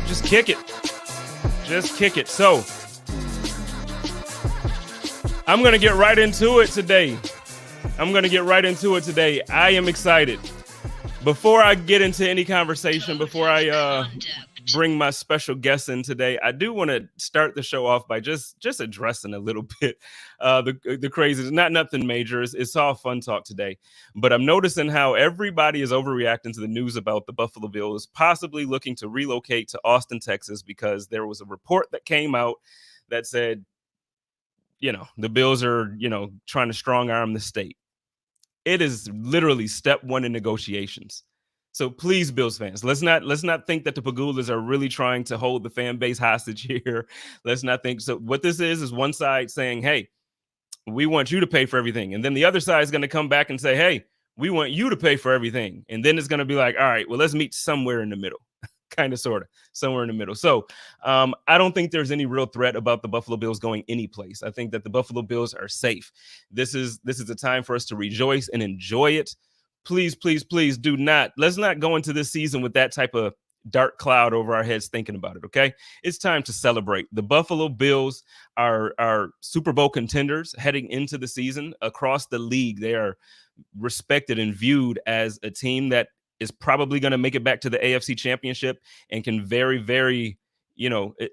Just kick it. Just kick it. So I'm going to get right into it today. I am excited. Before I get into any conversation, before I bring my special guest in today, I do want to start the show off by just addressing a little bit the craziness. Not nothing major. It's all fun talk today. But I'm noticing how everybody is overreacting to the news about the Buffalo Bills possibly looking to relocate to Austin, Texas, because there was a report that came out that said, the Bills are, trying to strong arm the state. It is literally step one in negotiations. So please, Bills fans, let's not think that the Pagulas are really trying to hold the fan base hostage here. Let's not think so. What this is one side saying, hey, we want you to pay for everything. And then the other side is going to come back and say, hey, we want you to pay for everything. And then it's going to be like, all right, well, let's meet somewhere in the middle. Kind of, sort of, somewhere in the middle. So I don't think there's any real threat about the Buffalo Bills going any place. I think that the Buffalo Bills are safe. This is a time for us to rejoice and enjoy it. Please, please, please let's not go into this season with that type of dark cloud over our heads thinking about it, okay? It's time to celebrate. The Buffalo Bills are Super Bowl contenders heading into the season across the league. They are respected and viewed as a team that is probably going to make it back to the AFC Championship and can very, very,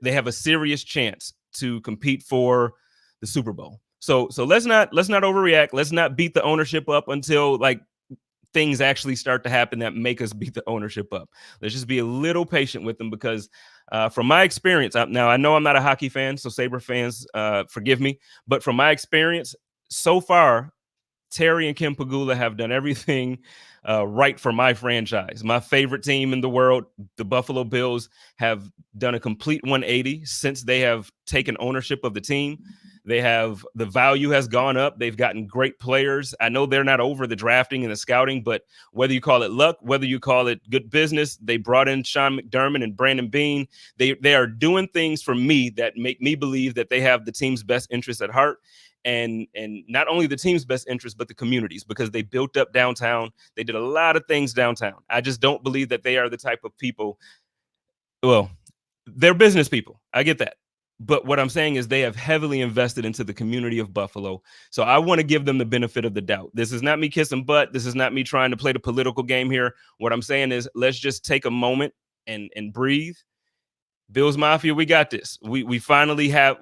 they have a serious chance to compete for the Super Bowl. So let's not overreact. Let's not beat the ownership up until things actually start to happen that make us beat the ownership up. Let's just be a little patient with them because from my experience, now I know I'm not a hockey fan, so Sabre fans, forgive me, but from my experience so far, Terry and Kim Pegula have done everything right for my franchise. My favorite team in the world, the Buffalo Bills, have done a complete 180 since they have taken ownership of the team. The value has gone up. They've gotten great players. I know they're not over the drafting and the scouting, but whether you call it luck, whether you call it good business, they brought in Sean McDermott and Brandon Beane. They are doing things for me that make me believe that they have the team's best interest at heart. And not only the team's best interest, but the communities, because they built up downtown. They did a lot of things downtown. I just don't believe that they are the type of people. Well, they're business people. I get that. But what I'm saying is they have heavily invested into the community of Buffalo. So I want to give them the benefit of the doubt. This is not me kissing butt. This is not me trying to play the political game here. What I'm saying is let's just take a moment and breathe. Bills Mafia, we got this. We finally have.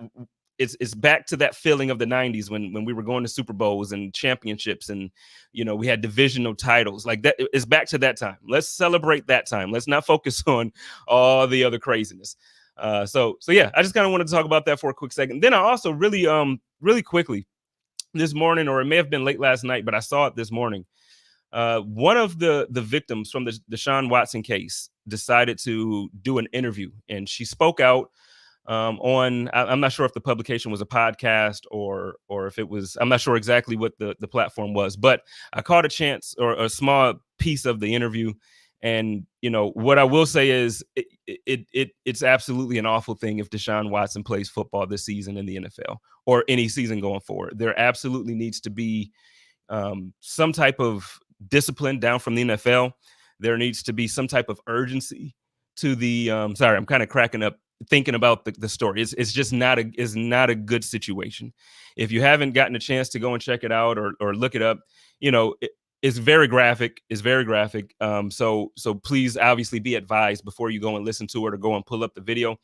It's back to that feeling of the 90s when we were going to Super Bowls and championships and, we had divisional titles like that. It's back to that time. Let's celebrate that time. Let's not focus on all the other craziness. So yeah, I just kind of wanted to talk about that for a quick second. Then I also really quickly this morning, or it may have been late last night, but I saw it this morning. One of the victims from the Deshaun Watson case decided to do an interview, and she spoke out on, I'm not sure if the publication was a podcast or if it was, I'm not sure exactly what the platform was, but I caught a chance or a small piece of the interview. And, what I will say is it's absolutely an awful thing if Deshaun Watson plays football this season in the NFL or any season going forward. There absolutely needs to be some type of discipline down from the NFL. There needs to be some type of urgency to the sorry, I'm kind of cracking up thinking about the story. It's just not a good situation. If you haven't gotten a chance to go and check it out or look it up, it's very graphic. So please obviously be advised before you go and listen to it or go and pull up the video.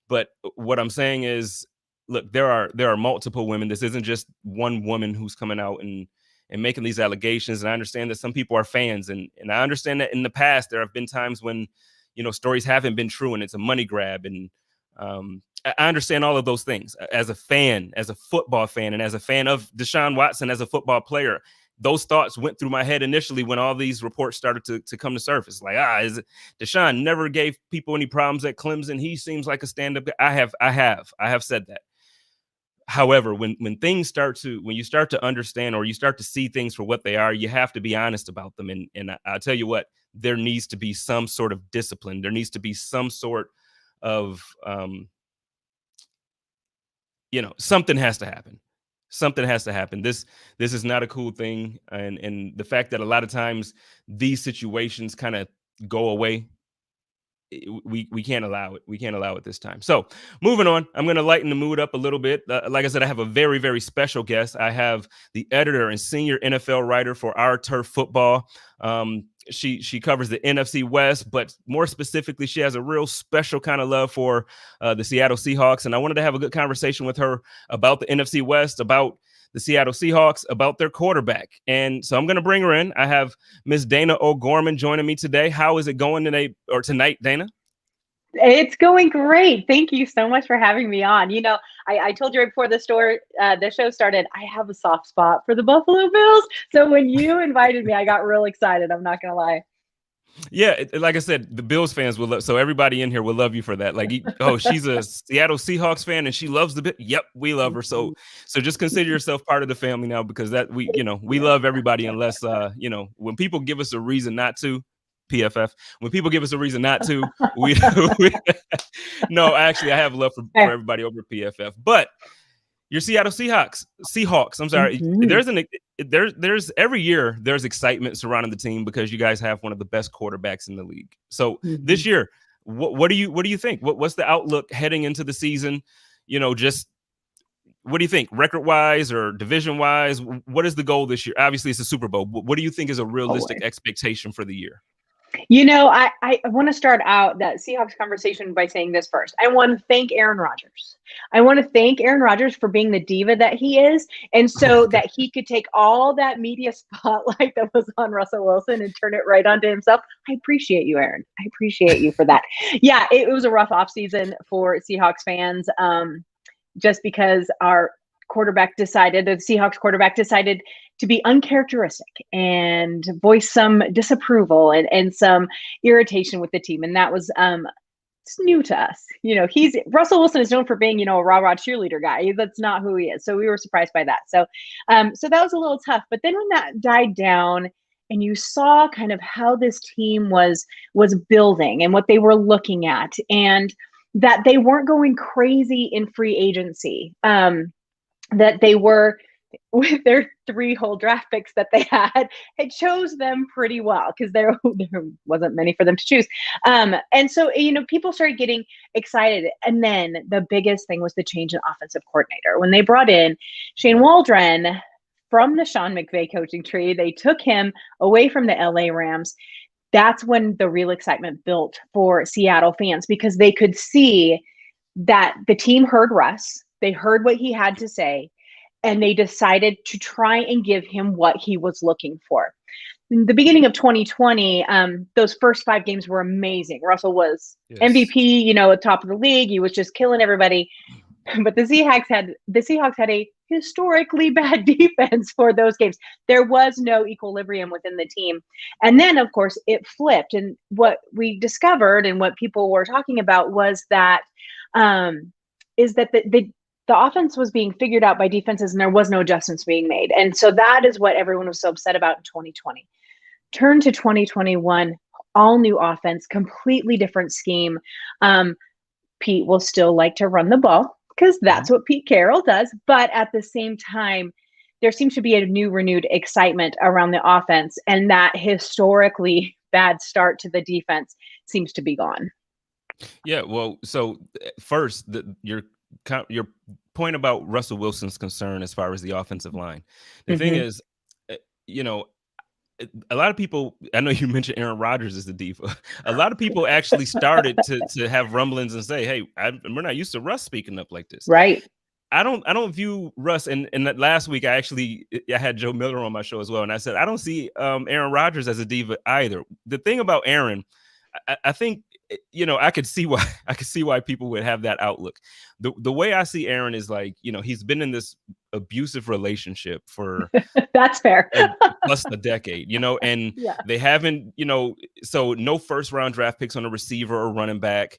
But what I'm saying is, look, there are multiple women. This isn't just one woman who's coming out and making these allegations. And I understand that some people are fans, and I understand that in the past there have been times when stories haven't been true and it's a money grab. And I understand all of those things as a fan, as a football fan, and as a fan of Deshaun Watson as a football player. Those thoughts went through my head initially when all these reports started to come to surface. Like, is it Deshaun never gave people any problems at Clemson? He seems like a stand-up guy. I have said that. However, when you start to understand or you start to see things for what they are, you have to be honest about them. And I'll tell you what, there needs to be some sort of discipline. There needs to be some sort of something has to happen. Something has to happen. This is not a cool thing. And the fact that a lot of times these situations kind of go away, we can't allow it. We can't allow it this time. So moving on, I'm going to lighten the mood up a little bit. Like I said, I have a very, very special guest. I have the editor and senior NFL writer for Our Turf Football. She covers the NFC West, but more specifically, she has a real special kind of love for the Seattle Seahawks. And I wanted to have a good conversation with her about the NFC West, about the Seattle Seahawks, about their quarterback. And so I'm going to bring her in. I have Miss Dayna O'Gorman joining me today. How is it going today or tonight, Dayna? It's going great. Thank you so much for having me on. I told you right before the show started, I have a soft spot for the Buffalo Bills. So when you invited me, I got real excited. I'm not going to lie. Yeah, like I said, the Bills fans will love. So everybody in here will love you for that. Like, she's a Seattle Seahawks fan and she loves the bit. Yep, we love her. So just consider yourself part of the family now, because that we love everybody unless when people give us a reason not to. PFF. When people give us a reason not to, no, actually, I have love for everybody over at PFF. But your Seattle Seahawks. I'm sorry. Mm-hmm. There's every year there's excitement surrounding the team because you guys have one of the best quarterbacks in the league. So this year, what do you think? What's the outlook heading into the season? Just what do you think, record wise or division wise? What is the goal this year? Obviously, it's a Super Bowl. What do you think is a realistic expectation for the year? I want to start out that Seahawks conversation by saying this first. I want to thank Aaron Rodgers. I want to thank Aaron Rodgers for being the diva that he is. And so that he could take all that media spotlight that was on Russell Wilson and turn it right onto himself. I appreciate you, Aaron. I appreciate you for that. Yeah, it was a rough offseason for Seahawks fans, just because the Seahawks quarterback decided to be uncharacteristic and voice some disapproval and some irritation with the team. And that was it's new to us. Russell Wilson is known for being, a rah-rah cheerleader guy. That's not who he is. So we were surprised by that. So that was a little tough. But then when that died down and you saw kind of how this team was building and what they were looking at, and that they weren't going crazy in free agency, that they were, with their 3 whole draft picks that they had, it chose them pretty well because there wasn't many for them to choose. And so, people started getting excited. And then the biggest thing was the change in offensive coordinator. When they brought in Shane Waldron from the Sean McVay coaching tree, they took him away from the LA Rams. That's when the real excitement built for Seattle fans, because they could see that the team heard Russ. They heard what he had to say, and they decided to try and give him what he was looking for. In the beginning of 2020, those first 5 games were amazing. Russell was MVP, at top of the league. He was just killing everybody. But the Seahawks had a historically bad defense for those games. There was no equilibrium within the team. And then, of course, it flipped. And what we discovered and what people were talking about was that the offense was being figured out by defenses and there was no adjustments being made. And so that is what everyone was so upset about in 2020. Turn to 2021, all new offense, completely different scheme. Pete will still like to run the ball because that's what Pete Carroll does. But at the same time, there seems to be a new renewed excitement around the offense, and that historically bad start to the defense seems to be gone. Yeah, well, so first, your point about Russell Wilson's concern as far as the offensive line. The thing is, a lot of people, I know you mentioned Aaron Rodgers as the diva. A lot of people actually started to have rumblings and say, hey, we're not used to Russ speaking up like this. Right. I don't view Russ, and that last week I had Joe Miller on my show as well, and I said I don't see Aaron Rodgers as a diva either. The thing about Aaron, I think I could see why people would have that outlook. The way I see Aaron is like, he's been in this abusive relationship for That's fair. plus a decade, and Yeah. they haven't, so no first round draft picks on a receiver or running back.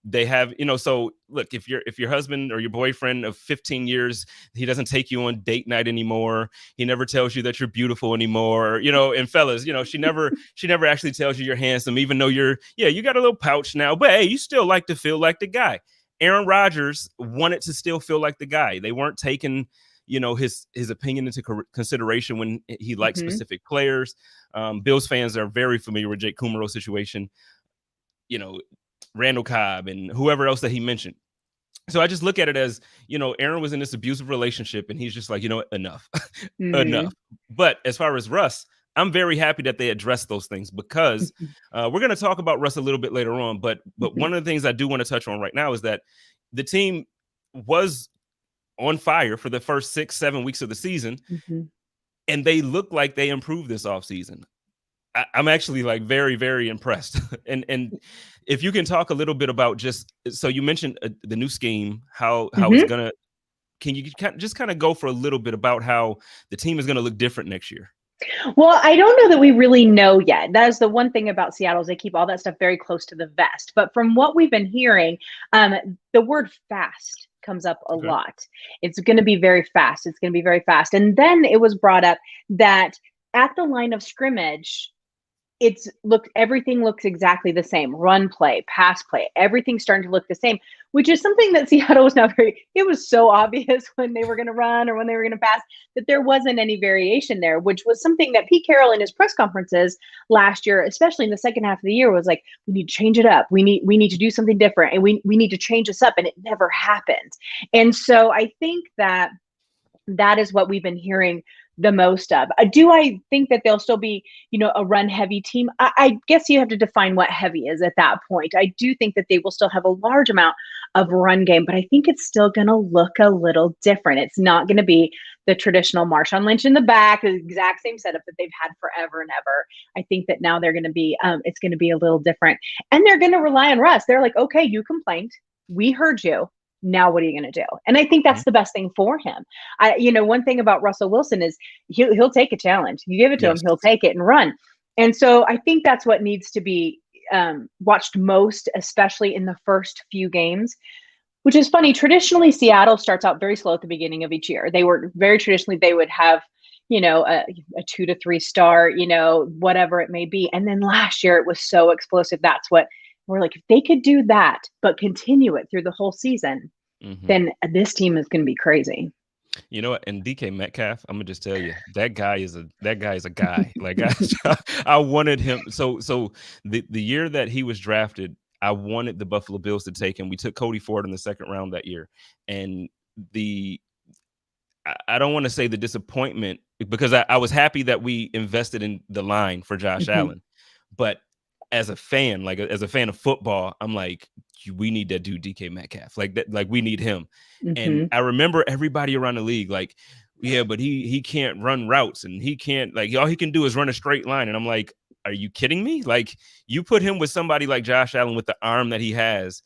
They have, so look, if your husband or your boyfriend of 15 years, he doesn't take you on date night anymore. He never tells you that you're beautiful anymore. And fellas, she never actually tells you you're handsome, even though you got a little pouch now, but hey, you still like to feel like the guy. Aaron Rodgers wanted to still feel like the guy. They weren't taking, his opinion into consideration when he liked specific players. Bills fans are very familiar with Jake Kumerow's situation. Randall Cobb and whoever else that he mentioned. So I just look at it as, Aaron was in this abusive relationship and he's just like, enough, enough. But as far as Russ, I'm very happy that they addressed those things because we're going to talk about Russ a little bit later on. But one of the things I do want to touch on right now is that the team was on fire for the first 6-7 weeks of the season. And they look like they improved this offseason. I'm actually like very, very impressed. and if you can talk a little bit about so you mentioned the new scheme, how it's going to, can you just kind of go for a little bit about how the team is going to look different next year? Well, I don't know that we really know yet. That is the one thing about Seattle is they keep all that stuff very close to the vest. But from what we've been hearing, the word fast comes up a lot. It's going to be very fast. It's going to be very fast. And then it was brought up that at the line of scrimmage, everything looks exactly the same. Run play, pass play, everything's starting to look the same, which is something that Seattle was not it was so obvious when they were going to run or when they were going to pass that there wasn't any variation there, which was something that Pete Carroll in his press conferences last year, especially in the second half of the year, was like, we need to change it up. We need to do something different, and we need to change this up. And it never happened. And so I think that is what we've been hearing the most of. Do I think that they'll still be, a run heavy team? I guess you have to define what heavy is at that point. I do think that they will still have a large amount of run game, but I think it's still going to look a little different. It's not going to be the traditional Marshawn Lynch in the back, the exact same setup that they've had forever and ever. I think that now they're going to be, it's going to be a little different, and they're going to rely on Russ. They're like, okay, you complained. We heard you. Now what are you going to do? And I think that's the best thing for him. One thing about Russell Wilson is he'll take a challenge. You give it to him, he'll take it and run. And so I think that's what needs to be watched most, especially in the first few games, which is funny. Traditionally, Seattle starts out very slow at the beginning of each year. They would have, a 2 to 3 star, whatever it may be. And then last year it was so explosive. That's what we're like, if they could do that, but continue it through the whole season, then this team is going to be crazy. You know what? And DK Metcalf, I'm gonna just tell you, that guy is a guy. Like I wanted him. So the year that he was drafted, I wanted the Buffalo Bills to take him. We took Cody Ford in the second round that year, and I don't want to say the disappointment, because I was happy that we invested in the line for Josh Allen, but as a fan, as a fan of football, I'm like, we need that dude DK Metcalf, like that, like we need him. And I remember everybody around the league, like, yeah, but he can't run routes, and he can't, like, all he can do is run a straight line. And I'm like, are you kidding me? Like, you put him with somebody like Josh Allen with the arm that he has,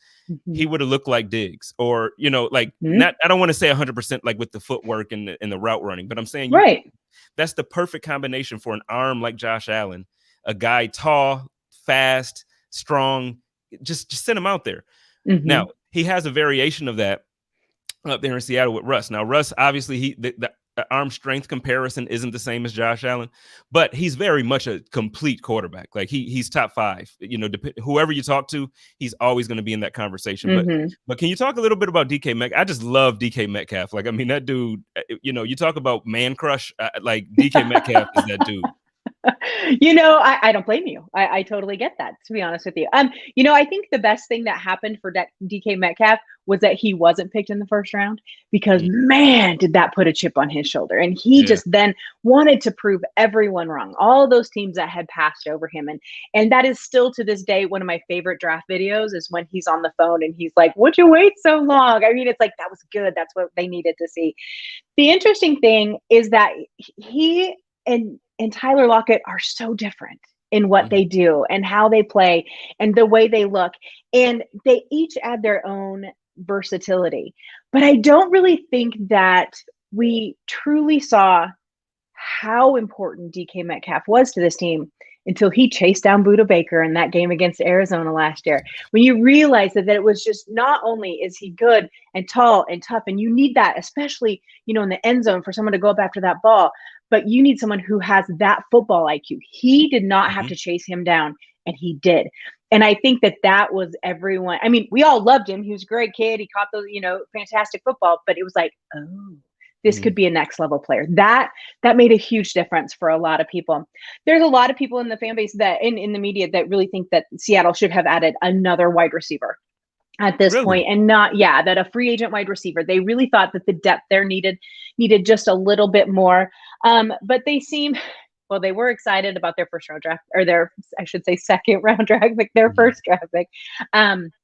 he would have looked like Diggs, or not. I don't want to say 100% like with the footwork and the route running, but I'm saying that's the perfect combination for an arm like Josh Allen, a guy tall, fast, strong. Just send him out there. Now he has a variation of that up there in Seattle with Russ. Now Russ, obviously, the arm strength comparison isn't the same as Josh Allen, but he's very much a complete quarterback. Like he's top 5. Whoever you talk to, he's always going to be in that conversation. But can you talk a little bit about DK Metcalf? I just love DK Metcalf. Like, I mean, that dude. You talk about man crush. Like DK Metcalf is that dude. I don't blame you. I totally get that, to be honest with you. I think the best thing that happened for DK Metcalf was that he wasn't picked in the first round, because man, did that put a chip on his shoulder. And he just then wanted to prove everyone wrong. All those teams that had passed over him. And that is still to this day, one of my favorite draft videos is when he's on the phone and he's like, "Would you wait so long?" I mean, it's like, that was good. That's what they needed to see. The interesting thing is that he and Tyler Lockett are so different. in what they do and how they play and the way they look. And they each add their own versatility. But I don't really think that we truly saw how important DK Metcalf was to this team until he chased down Buda Baker in that game against Arizona last year. When you realize that it was just, not only is he good and tall and tough, and you need that, especially, in the end zone for someone to go up after that ball, but you need someone who has that football IQ. He did not have to chase him down, and he did. And I think that was everyone. I mean, we all loved him. He was a great kid. He caught those, fantastic football, but it was like, oh, this could be a next level player. That made a huge difference for a lot of people. There's a lot of people in the fan base that in the media that really think that Seattle should have added another wide receiver at this point, and that a free agent wide receiver. They really thought that the depth there needed just a little bit more. But they were excited about their first round draft, or I should say second round draft pick, their first draft pick.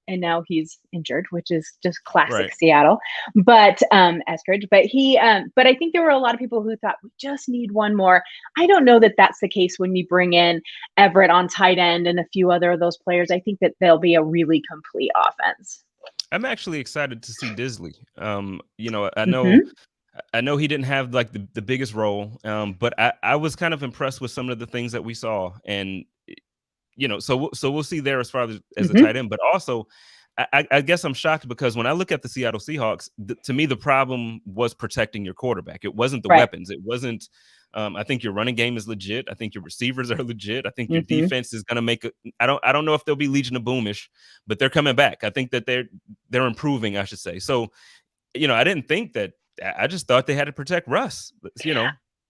And now he's injured, which is just classic Seattle. But Eskridge, but I think there were a lot of people who thought we just need one more. I don't know that that's the case when you bring in Everett on tight end and a few other of those players. I think that they'll be a really complete offense. I'm actually excited to see Disley. I know he didn't have like the biggest role, but I was kind of impressed with some of the things that we saw, and so we'll see there as far as the tight end. But also, I guess I'm shocked because when I look at the Seattle Seahawks, to me the problem was protecting your quarterback. It wasn't the weapons. It wasn't. I think your running game is legit. I think your receivers are legit. I think your defense is going to make it. I don't know if they'll be Legion of Boomish, but they're coming back. I think that they're improving, I should say. So, I didn't think that. I just thought they had to protect Russ,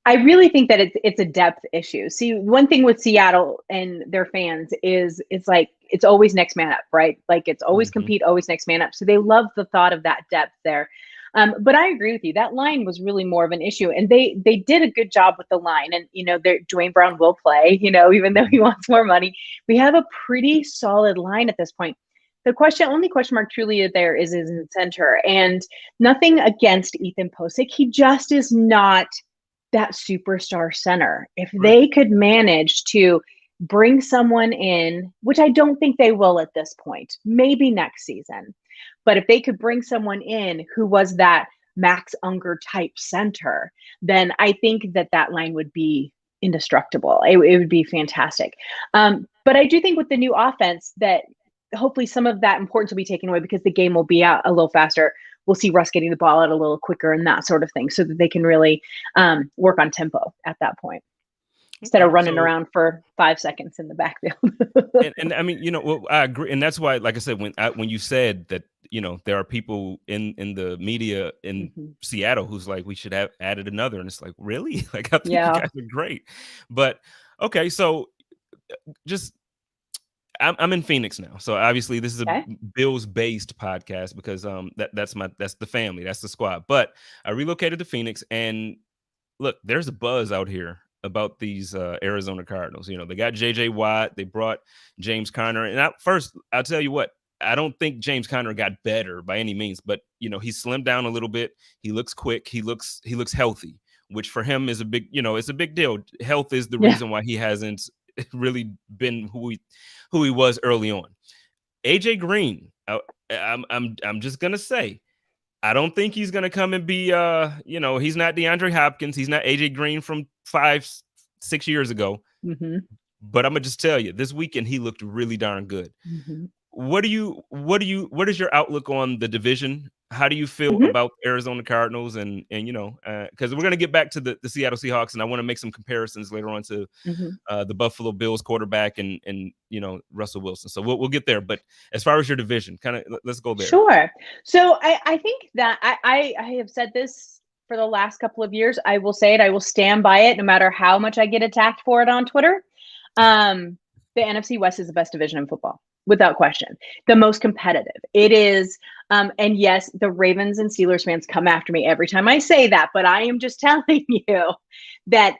I really think that it's a depth issue. See, one thing with Seattle and their fans is it's like it's always next man up, right? Like it's always compete, always next man up. So they love the thought of that depth there. But I agree with you. That line was really more of an issue, and they did a good job with the line. And Dwayne Brown will play, even though he wants more money. We have a pretty solid line at this point. The only question mark truly there is in center, and nothing against Ethan Posick. He just is not that superstar center. If they could manage to bring someone in, which I don't think they will at this point, maybe next season, but if they could bring someone in who was that Max Unger type center, then I think that line would be indestructible. It would be fantastic. But I do think with the new offense that hopefully some of that importance will be taken away because the game will be out a little faster. We'll see Russ getting the ball out a little quicker and that sort of thing so that they can really work on tempo at that point instead of running around for 5 seconds in the backfield. and I mean, I agree. And that's why, like I said, when you said that, there are people in the media in Seattle who's like, we should have added another. And it's like, really? Like, I think you guys are great. But okay, so just I'm in Phoenix now, so obviously this is a Bills-based podcast because that's the family, that's the squad. But I relocated to Phoenix, and look, there's a buzz out here about these Arizona Cardinals. They got J.J. Watt, they brought James Conner, and I'll tell you what, I don't think James Conner got better by any means, but he slimmed down a little bit. He looks quick. He looks healthy, which for him is a big, it's a big deal. Health is the reason why he hasn't really been who he was early on. AJ Green, I'm just gonna say, I don't think he's gonna come and be he's not DeAndre Hopkins, he's not AJ Green from 5-6 years ago. But I'm gonna just tell you, this weekend he looked really darn good. What is your outlook on the division? How do you feel about Arizona Cardinals and because we're going to get back to the Seattle Seahawks, and I want to make some comparisons later on to the Buffalo Bills quarterback and Russell Wilson. So we'll get there. But as far as your division, kind of let's go there. Sure. So I think that I have said this for the last couple of years. I will say it. I will stand by it no matter how much I get attacked for it on Twitter. The NFC West is the best division in football. Without question, the most competitive. It is, and yes, the Ravens and Steelers fans come after me every time I say that, but I am just telling you that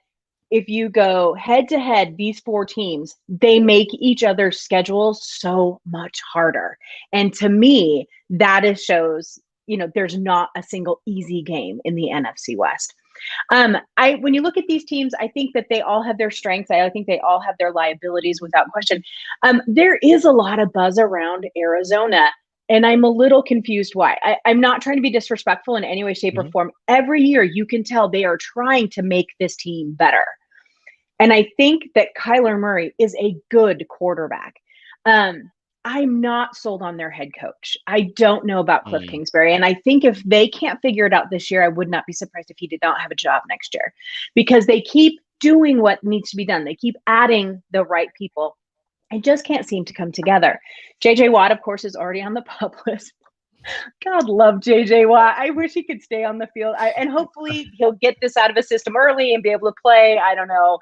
if you go head to head, these 4 teams, they make each other's schedules so much harder. And to me, that shows, there's not a single easy game in the NFC West. When you look at these teams, I think that they all have their strengths. I think they all have their liabilities without question. There is a lot of buzz around Arizona, and I'm a little confused why. I'm not trying to be disrespectful in any way, shape, or form. Every year, you can tell they are trying to make this team better. And I think that Kyler Murray is a good quarterback. I'm not sold on their head coach. I don't know about Cliff Kingsbury. And I think if they can't figure it out this year, I would not be surprised if he did not have a job next year, because they keep doing what needs to be done. They keep adding the right people. I just can't seem to come together. JJ Watt, of course, is already on the pup list. God love JJ Watt. I wish he could stay on the field. And hopefully he'll get this out of his system early and be able to play. I don't know.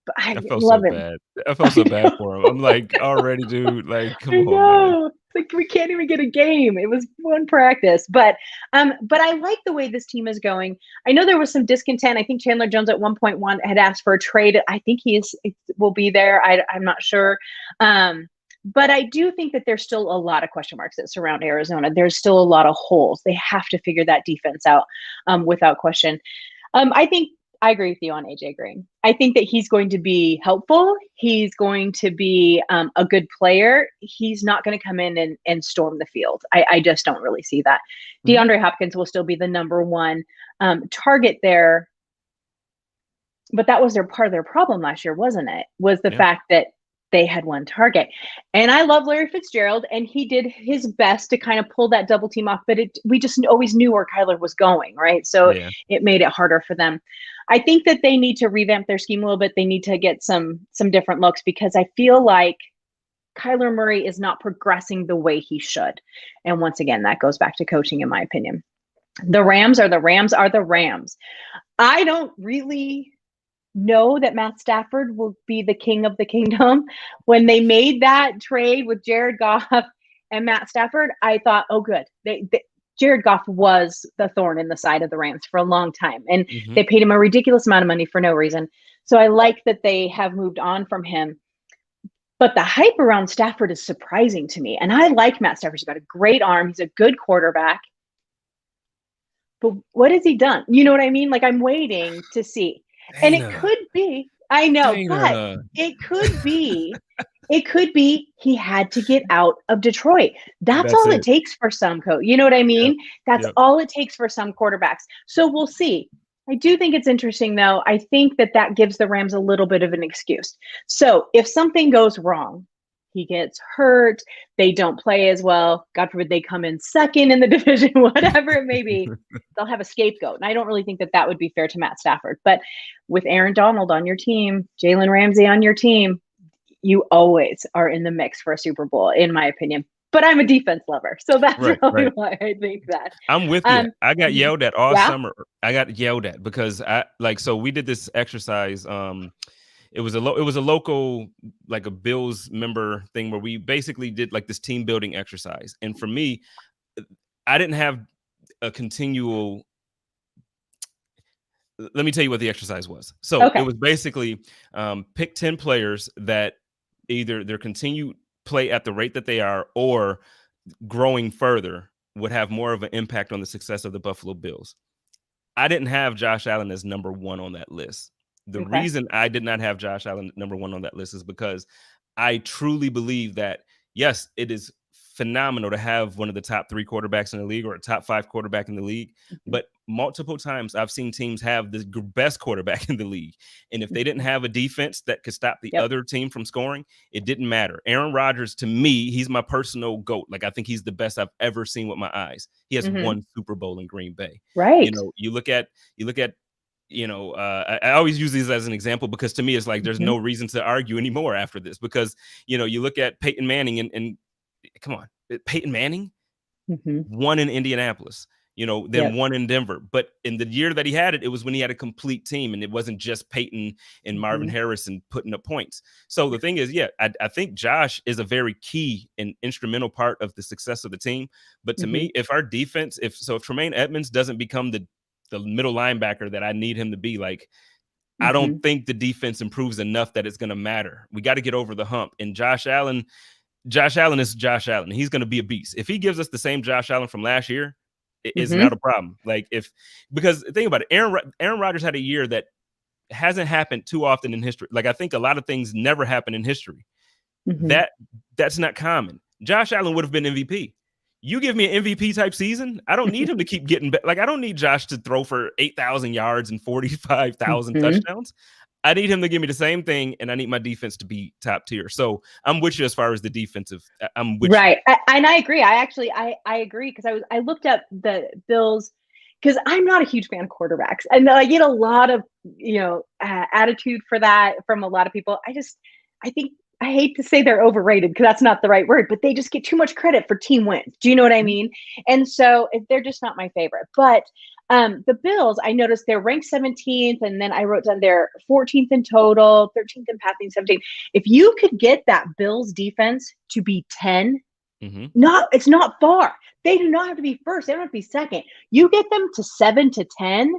But I felt love so him. bad. I felt so bad for him. I'm like, already, dude. Like, come on, man. Like, we can't even get a game. It was one practice, but I like the way this team is going. I know there was some discontent. I think Chandler Jones at 1.1 had asked for a trade. I think will be there. I'm not sure. But I do think that there's still a lot of question marks that surround Arizona. There's still a lot of holes. They have to figure that defense out without question. I agree with you on AJ Green. I think that he's going to be helpful. He's going to be a good player. He's not going to come in and storm the field. I just don't really see that. DeAndre Hopkins will still be the number one target there. But that was part of their problem last year, wasn't it? Was the fact that they had one target. And I love Larry Fitzgerald, and he did his best to kind of pull that double team off, but we just always knew where Kyler was going, right? So it made it harder for them. I think that they need to revamp their scheme a little bit. They need to get some different looks, because I feel like Kyler Murray is not progressing the way he should. And once again, that goes back to coaching, in my opinion. The Rams are the Rams. I don't really know that Matt Stafford will be the king of the kingdom. When they made that trade with Jared Goff and Matt Stafford, I thought, oh, good. Jared Goff was the thorn in the side of the Rams for a long time, and they paid him a ridiculous amount of money for no reason. So I like that they have moved on from him. But the hype around Stafford is surprising to me. And I like Matt Stafford. He's got a great arm. He's a good quarterback. But what has he done? You know what I mean? Like, I'm waiting to see. Dayna. And it could be, I know, Dayna. But it could be he had to get out of Detroit. That's all it takes for some coach. You know what I mean? That's all it takes for some quarterbacks. So we'll see. I do think it's interesting, though. I think that gives the Rams a little bit of an excuse. So if something goes wrong, he gets hurt, they don't play as well, God forbid they come in second in the division, whatever it may be, they'll have a scapegoat. And I don't really think that would be fair to Matt Stafford. But with Aaron Donald on your team, Jalen Ramsey on your team, you always are in the mix for a Super Bowl, in my opinion. But I'm a defense lover, so that's probably why I think that. I'm with you. I got yelled at all summer. I got yelled at because so we did this exercise. It was a local, like a Bills member thing, where we basically did like this team building exercise. And for me, I didn't have a continual. Let me tell you what the exercise was. So it was basically pick 10 players that either their continued play at the rate that they are or growing further would have more of an impact on the success of the Buffalo Bills. I didn't have Josh Allen as number one on that list. The reason I did not have Josh Allen number one on that list is because I truly believe that, yes, it is phenomenal to have one of the top 3 quarterbacks in the league or a top 5 quarterback in the league. But multiple times I've seen teams have the best quarterback in the league. And if they didn't have a defense that could stop the other team from scoring, it didn't matter. Aaron Rodgers, to me, he's my personal GOAT. Like, I think he's the best I've ever seen with my eyes. He has won Super Bowl in Green Bay. Right. You know, you look at I always use these as an example because to me, it's like, there's no reason to argue anymore after this, because, you look at Peyton Manning and come on, Peyton Manning won in Indianapolis, then won in Denver. But in the year that he had it, it was when he had a complete team, and it wasn't just Peyton and Marvin Harrison putting up points. So the thing is, I think Josh is a very key and instrumental part of the success of the team. But to me, if our defense, if Tremaine Edmonds doesn't become the middle linebacker that I need him to be, like, I don't think the defense improves enough that it's going to matter. We got to get over the hump. And Josh Allen is Josh Allen. He's going to be a beast. If he gives us the same Josh Allen from last year, is not a problem. Like because think about it, Aaron Rodgers had a year that hasn't happened too often in history. Like I think a lot of things never happen in history. That's not common. Josh Allen would have been MVP. You give me an MVP type season, I don't need him to keep getting like I don't need Josh to throw for 8,000 yards and 45,000 touchdowns. I need him to give me the same thing, and I need my defense to be top tier. So I'm with you as far as the defensive. I'm with right. And I agree. I agree because I looked up the Bills because I'm not a huge fan of quarterbacks, and I get a lot of attitude for that from a lot of people. I think I hate to say they're overrated because that's not the right word, but they just get too much credit for team wins. Do you know what I mean? And so they're just not my favorite. But the Bills, I noticed they're ranked 17th, and then I wrote down they're 14th in total, 13th in passing, 17th. If you could get that Bills defense to be 10, it's not far. They do not have to be first. They don't have to be second. You get them to 7 to 10,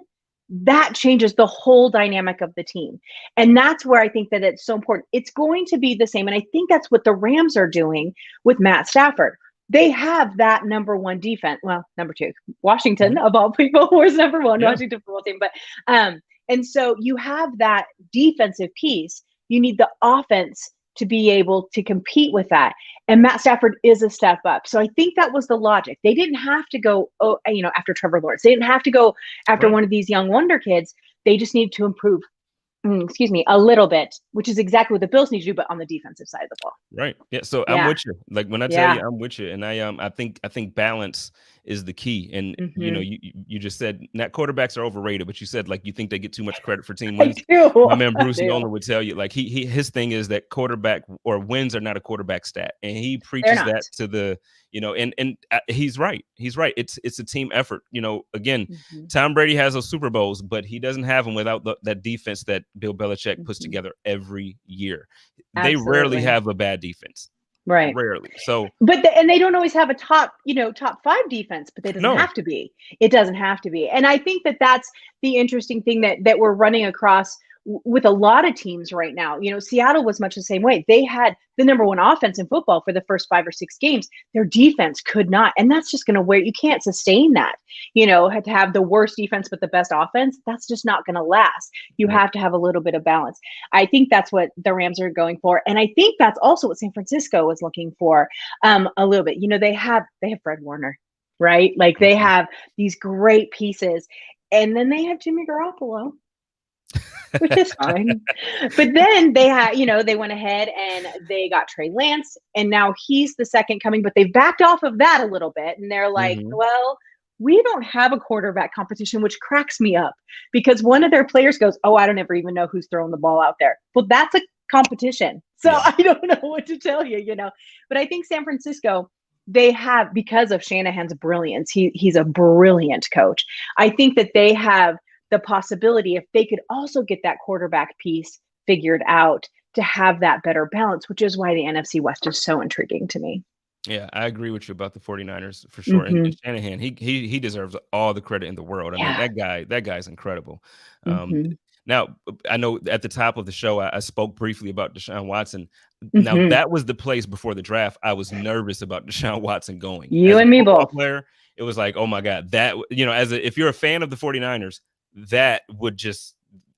that changes the whole dynamic of the team. And that's where I think that it's so important. It's going to be the same. And I think that's what the Rams are doing with Matt Stafford. They have that number one defense. Well, number two, Washington of all people was number one, Washington football team. But and so you have that defensive piece. You need the offense to be able to compete with that. And Matt Stafford is a step up. So I think that was the logic. They didn't have to go, after Trevor Lawrence. They didn't have to go after one of these young wonder kids. They just needed to improve, a little bit, which is exactly what the Bills need to do, but on the defensive side of the ball. Right. Yeah. So I'm with you. Like when I tell you I'm with you, and I think balance is the key. And you just said not quarterbacks are overrated, but you said like you think they get too much credit for team wins. My man Bruce Nolan would tell you like his thing is that quarterback or wins are not a quarterback stat, and he preaches that to the and he's right. He's right. It's a team effort. Again, Tom Brady has those Super Bowls, but he doesn't have them without that defense that Bill Belichick puts together every year. They rarely have a bad defense. Right. Rarely. So, and they don't always have a top 5 defense, but it doesn't have to be. It doesn't have to be. And I think that that's the interesting thing that we're running across with a lot of teams right now. Seattle was much the same way. They had the number one offense in football for the first 5 or 6 games. Their defense could not. And that's just going to you can't sustain that, to have the worst defense, but the best offense. That's just not going to last. You have to have a little bit of balance. I think that's what the Rams are going for. And I think that's also what San Francisco is looking for a little bit. They have Fred Warner, right? Like they have these great pieces, and then they have Jimmy Garoppolo, which is fine. But then they had, they went ahead and they got Trey Lance, and now he's the second coming, but they've backed off of that a little bit. And they're like, well, we don't have a quarterback competition, which cracks me up because one of their players goes, oh, I don't ever even know who's throwing the ball out there. Well, that's a competition. So I don't know what to tell you, but I think San Francisco, they have, because of Shanahan's brilliance, he's a brilliant coach. I think that they have the possibility, if they could also get that quarterback piece figured out, to have that better balance, which is why the NFC West is so intriguing to me. Yeah, I agree with you about the 49ers for sure. And Shanahan, he deserves all the credit in the world. I mean, that guy's incredible. Now, I know at the top of the show, I spoke briefly about Deshaun Watson. Now, that was the place before the draft. I was nervous about Deshaun Watson going. You and me both. Player, it was like, oh my God, that, if you're a fan of the 49ers,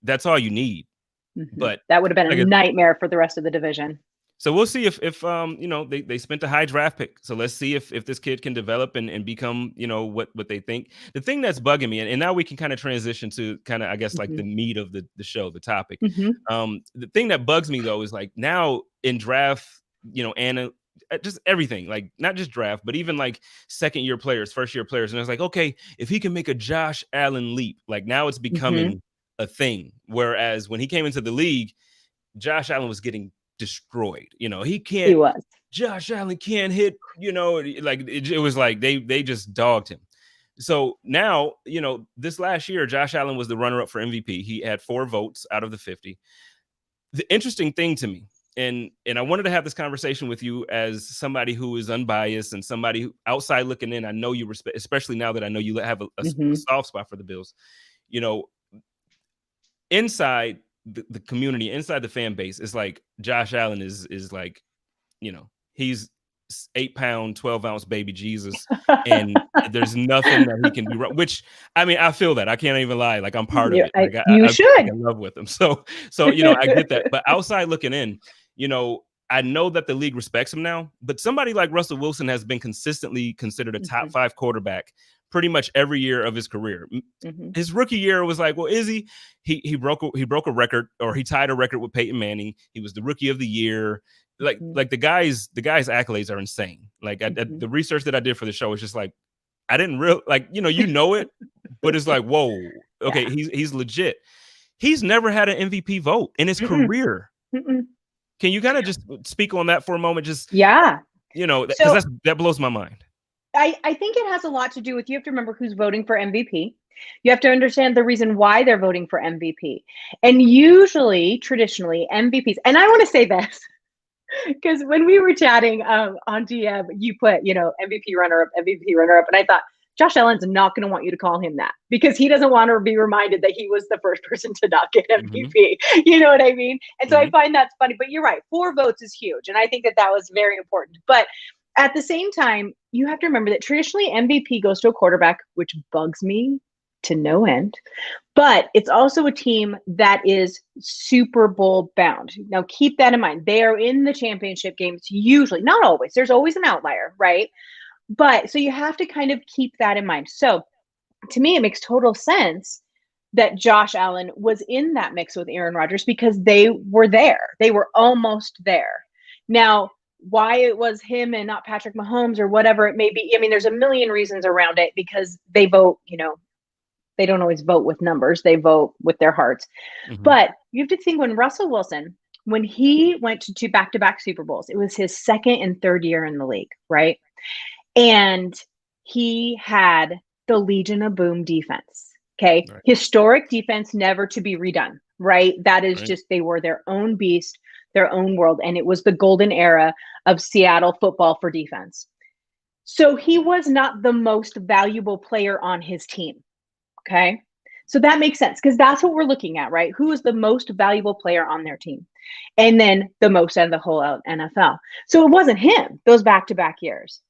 that's all you need. But that would have been a nightmare for the rest of the division. So we'll see if they spent a high draft pick. So let's see if this kid can develop and become, what they think. The thing that's bugging me, and now we can kind of transition to kind of, I guess, like the meat of the show, the topic. The thing that bugs me though is like now in draft, and just everything, like not just draft, but even like second-year players, first-year players. And it's like, okay, if he can make a Josh Allen leap, like now it's becoming a thing. Whereas when he came into the league, Josh Allen was getting destroyed. He can't. He was. Josh Allen can't hit. Like it was like they just dogged him. So now, this last year, Josh Allen was the runner-up for MVP. He had 4 votes out of the 50. The interesting thing to me, and I wanted to have this conversation with you as somebody who is unbiased and somebody who outside looking in. I know you respect, especially now that I know you have a soft spot for the Bills. Inside the community, inside the fan base, it's like Josh Allen is like, he's 8-pound, 12-ounce baby Jesus, and there's nothing that he can do wrong. Which, I mean, I feel that. I can't even lie. Like, I'm part of it. Like, You I'm should. in love with him. So I get that. But outside looking in, I know that the league respects him now. But somebody like Russell Wilson has been consistently considered a top 5 quarterback pretty much every year of his career. His rookie year was like, well, is he? He broke a record, or he tied a record with Peyton Manning. He was the rookie of the year. Like the guy's accolades are insane. Like the research that I did for the show is just like, I didn't real like, it, but it's like, whoa, okay, he's legit. He's never had an MVP vote in his career. Can you kind of just speak on that for a moment? Just because that blows my mind. I think it has a lot to do with, you have to remember who's voting for MVP. You have to understand the reason why they're voting for MVP. And usually, traditionally, MVPs, and I want to say this, because when we were chatting on DM, you put, MVP runner-up, and I thought, Josh Allen's not going to want you to call him that, because he doesn't want to be reminded that he was the first person to not get MVP. You know what I mean? And so I find that's funny. But you're right, 4 votes is huge. And I think that was very important. But at the same time, you have to remember that traditionally MVP goes to a quarterback, which bugs me to no end. But it's also a team that is Super Bowl bound. Now, keep that in mind. They are in the championship games usually, not always. There's always an outlier, right? But so you have to kind of keep that in mind. So to me, it makes total sense that Josh Allen was in that mix with Aaron Rodgers, because they were there. They were almost there. Now, why it was him and not Patrick Mahomes or whatever it may be, I mean, there's a million reasons around it, because they vote, they don't always vote with numbers. They vote with their hearts. But you have to think, when Russell Wilson, when he went to back-to-back Super Bowls, it was his second and third year in the league, right? And he had the Legion of Boom defense. Okay. Right. Historic defense, never to be redone, right? That is just, they were their own beast, their own world. And it was the golden era of Seattle football for defense. So he was not the most valuable player on his team. Okay. So that makes sense, because that's what we're looking at, right? Who is the most valuable player on their team? And then the most out of the whole NFL. So it wasn't him those back-to-back years.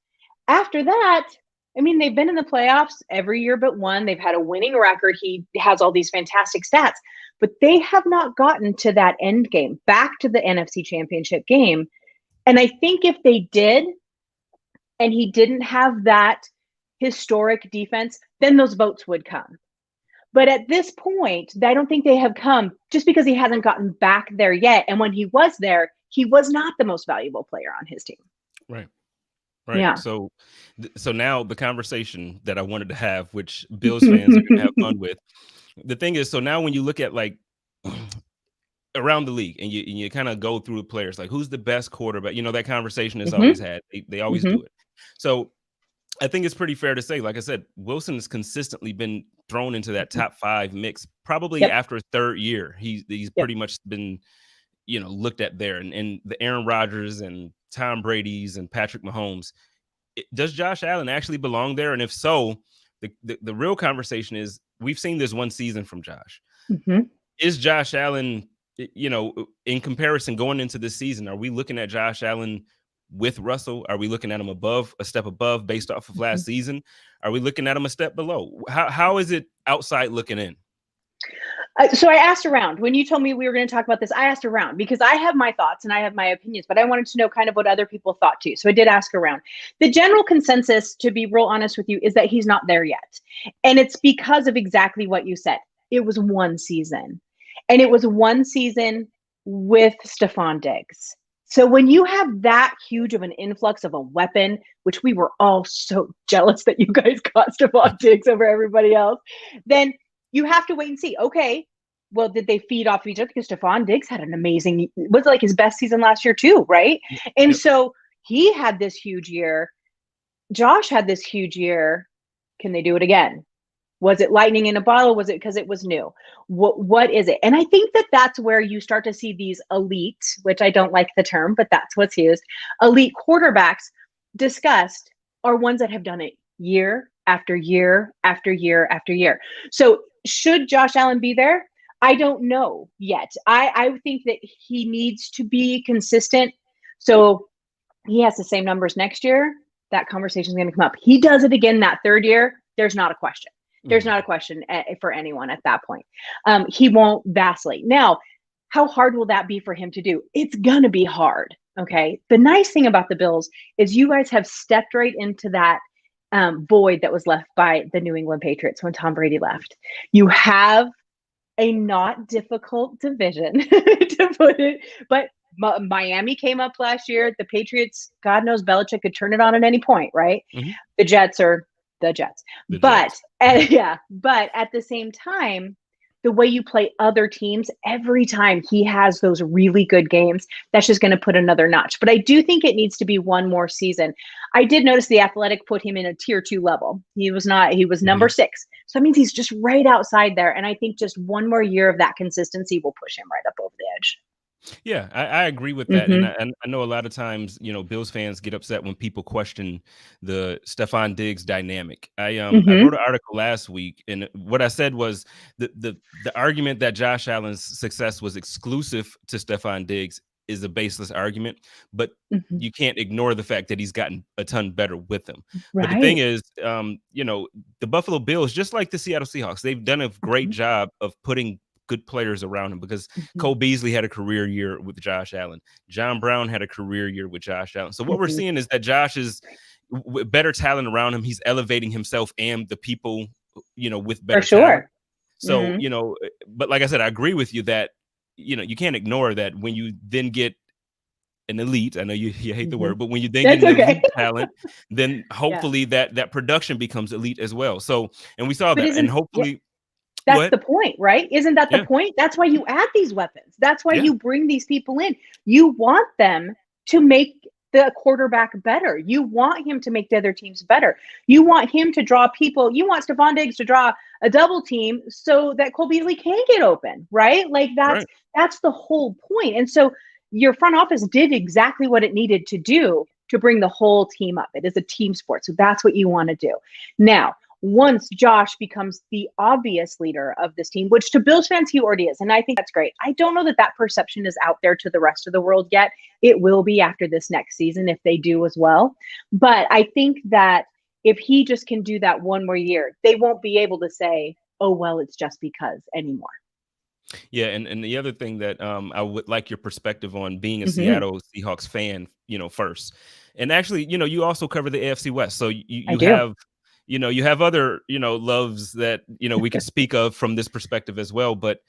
After that, I mean, they've been in the playoffs every year but one. They've had a winning record. He has all these fantastic stats, but they have not gotten to that end game, back to the NFC Championship game. And I think if they did, and he didn't have that historic defense, then those votes would come. But at this point, I don't think they have come, just because he hasn't gotten back there yet. And when he was there, he was not the most valuable player on his team. Right. Yeah. So now the conversation that I wanted to have, which Bills fans are going to have fun with. The thing is, so now when you look at like around the league and you kind of go through the players, like who's the best quarterback, that conversation is always had. They always do it. So I think it's pretty fair to say, like I said, Wilson has consistently been thrown into that top 5 mix, probably after his third year. He's pretty much been, looked at there, and the Aaron Rodgers and Tom Brady's and Patrick Mahomes. Does Josh Allen actually belong there? And if so, the real conversation is, we've seen this one season from Josh. Is Josh Allen, in comparison going into this season, are we looking at Josh Allen with Russell? Are we looking at him a step above based off of last season? Are we looking at him a step below? How is it outside looking in? So I asked around. When you told me we were going to talk about this, I asked around, because I have my thoughts and I have my opinions, but I wanted to know kind of what other people thought too. So I did ask around. The general consensus, to be real honest with you, is that he's not there yet. And it's because of exactly what you said. It was one season. And it was one season with Stephon Diggs. So when you have that huge of an influx of a weapon, which we were all so jealous that you guys got Stephon Diggs over everybody else, then you have to wait and see. Okay, well, did they feed off each other? Because Stephon Diggs had an amazing, was like his best season last year too, right? And so he had this huge year. Josh had this huge year. Can they do it again? Was it lightning in a bottle? Was it because it was new? What is it? And I think that that's where you start to see these elite, which I don't like the term, but that's what's used, elite quarterbacks discussed, are ones that have done it year after year after year after year. So should Josh Allen be there? I don't know yet. I think that he needs to be consistent. So he has the same numbers next year, that conversation is going to come up. He does it again that third year, there's not a question. There's not a question for anyone at that point. He won't vacillate. Now, how hard will that be for him to do? It's going to be hard. Okay. The nice thing about the Bills is you guys have stepped right into that void that was left by the New England Patriots when Tom Brady left. You have a not difficult division to put it, but Miami came up last year. The Patriots, God knows Belichick could turn it on at any point, right? Mm-hmm. The Jets are the Jets. But at the same time, the way you play other teams, every time he has those really good games, that's just going to put another notch. But I do think it needs to be one more season. I did notice the Athletic put him in a tier 2 level. He was number 6. So that means he's just right outside there. And I think just one more year of that consistency will push him right up over the edge. Yeah, I agree with that, and I know a lot of times, Bills fans get upset when people question the Stephon Diggs dynamic. I wrote an article last week, and what I said was the argument that Josh Allen's success was exclusive to Stephon Diggs is a baseless argument, but you can't ignore the fact that he's gotten a ton better with him. Right. But the thing is, the Buffalo Bills, just like the Seattle Seahawks, they've done a great job of putting good players around him, because Cole Beasley had a career year with Josh Allen. John Brown had a career year with Josh Allen. So what we're seeing is that Josh is with better talent around him. He's elevating himself and the people, with better talent. So, but like I said, I agree with you that, you can't ignore that when you then get an elite, I know you hate the word, but when you then get an elite talent, then hopefully that production becomes elite as well. So, and we saw that, and hopefully that's the point, right? Isn't that the point? That's why you add these weapons. That's why you bring these people in. You want them to make the quarterback better. You want him to make the other teams better. You want him to draw people. You want Stephon Diggs to draw a double team so that Cole Beasley can get open, right? Like that's the whole point. And so your front office did exactly what it needed to do to bring the whole team up. It is a team sport. So that's what you want to do. Now, once Josh becomes the obvious leader of this team, which to Bills fans, he already is. And I think that's great. I don't know that perception is out there to the rest of the world yet. It will be after this next season if they do as well. But I think that if he just can do that one more year, they won't be able to say, oh, well, it's just because anymore. Yeah, and the other thing that I would like your perspective on, being a Seattle Seahawks fan, first. And actually, you also cover the AFC West. So you have you have other, loves that, we can speak of from this perspective as well. But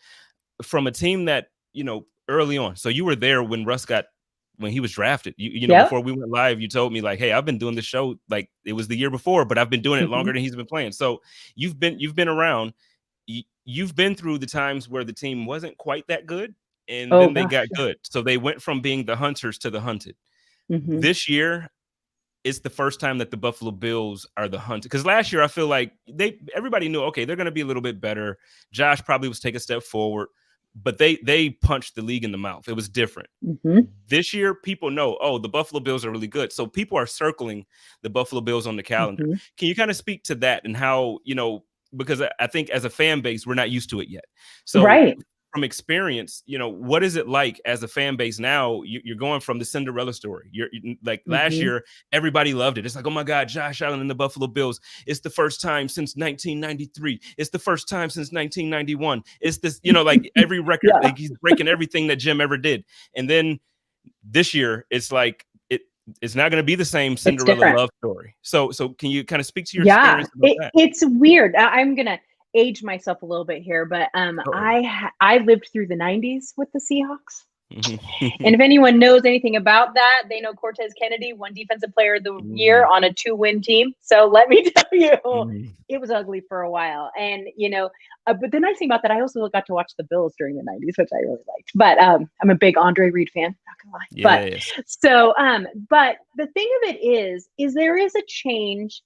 from a team that, early on, so you were there when when he was drafted, before we went live, you told me like, hey, I've been doing this show, like it was the year before, but I've been doing it longer than he's been playing. So you've been around, you've been through the times where the team wasn't quite that good, and then they got good. So they went from being the hunters to the hunted. This year, it's the first time that the Buffalo Bills are the hunted. Because last year, I feel like everybody knew, okay, they're going to be a little bit better. Josh probably was take a step forward, but they punched the league in the mouth. It was different. This year, people know, oh, the Buffalo Bills are really good. So people are circling the Buffalo Bills on the calendar. Can you kind of speak to that and how, because I think as a fan base, we're not used to it yet. So from experience, what is it like as a fan base now? You're going from the Cinderella story. You're like last year, everybody loved it. It's like, oh my God, Josh Allen and the Buffalo Bills. It's the first time since 1993. It's the first time since 1991. It's this, like every record, like he's breaking everything that Jim ever did. And then this year, it's like, it's not going to be the same Cinderella love story. So can you kind of speak to your experience about that? It's weird. I'm going to age myself a little bit here, but I lived through the 90s with the Seahawks. And if anyone knows anything about that, they know Cortez Kennedy won Defensive Player of the Year on a 2-win team. So let me tell you, it was ugly for a while. And, but the nice thing about that, I also got to watch the Bills during the 90s, which I really liked. But I'm a big Andre Reed fan, not gonna lie. Yes. But the thing of it is there is a change